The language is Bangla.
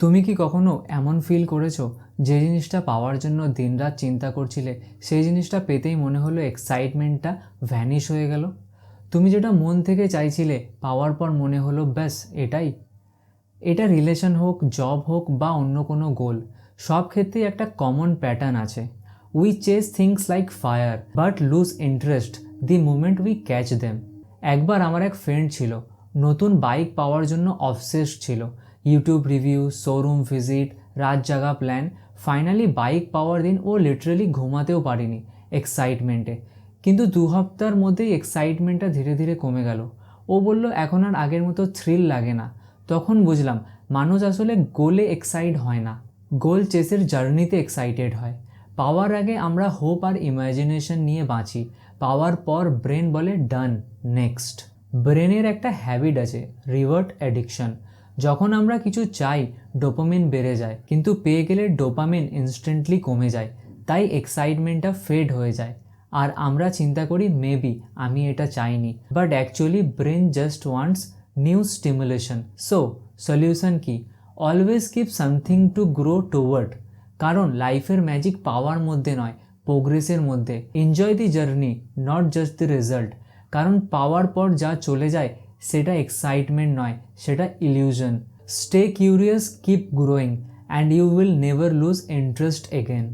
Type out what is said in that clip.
তুমি কি কখনো এমন ফিল করেছো যে জিনিসটা পাওয়ার জন্য দিনরাত চিন্তা করছিলে সেই জিনিসটা পেতেই মনে হলো এক্সাইটমেন্টটা ভ্যানিশ হয়ে গেল? তুমি যেটা মন থেকে চাইছিলে পাওয়ার পর মনে হলো ব্যাস এটাই। এটা রিলেশন হোক, জব হোক বা অন্য কোনো গোল, সব ক্ষেত্রেই একটা কমন প্যাটার্ন আছে। We chase things like fire but lose interest the moment we catch them. একবার আমার এক ফ্রেন্ড ছিল, নতুন বাইক পাওয়ার জন্য অবসেসড ছিল। ইউটিউব রিভিউ, শোরুম ভিজিট, রাত জাগা প্ল্যান। ফাইনালি বাইক পাওয়ার দিন ও লিটারালি ঘুমাতেও পারিনি এক্সাইটমেন্টে। কিন্তু 2 সপ্তাহের মধ্যেই এক্সাইটমেন্টটা ধীরে ধীরে কমে গেল। ও বলল এখন আর আগের মতো থ্রিল লাগে না। তখন বুঝলাম মানুষ আসলে গোলে এক্সাইট হয় না, গোল চেসের জার্নিতে এক্সাইটেড হয়। পাওয়ার আগে আমরা হোপ আর ইমাজিনেশন নিয়ে বাঁচি, পাওয়ার পর ব্রেন বলে ডান, নেক্সট। ব্রেনের একটা হ্যাবিট আছে, রিভার্ট অ্যাডিকশন। যখন আমরা কিছু চাই ডোপামিন বেড়ে যায়, কিন্তু পেয়ে গেলে ডোপামিন ইনস্ট্যান্টলি কমে যায়। তাই এক্সাইটমেন্টটা ফেড হয়ে যায় আর আমরা চিন্তা করি মেবি আমি এটা চাইনি, but actually brain just wants new stimulation. So solution কি? Always keep something to grow toward. কারণ লাইফের ম্যাজিক পাওয়ার মধ্যে নয়, প্রোগ্রেসের মধ্যে। Enjoy the journey, not just the result. কারণ পাওয়ার পর যা চলে যায় সেটা এক্সাইটমেন্ট নয়, সেটা illusion. Stay curious, keep growing, and you will never lose interest again.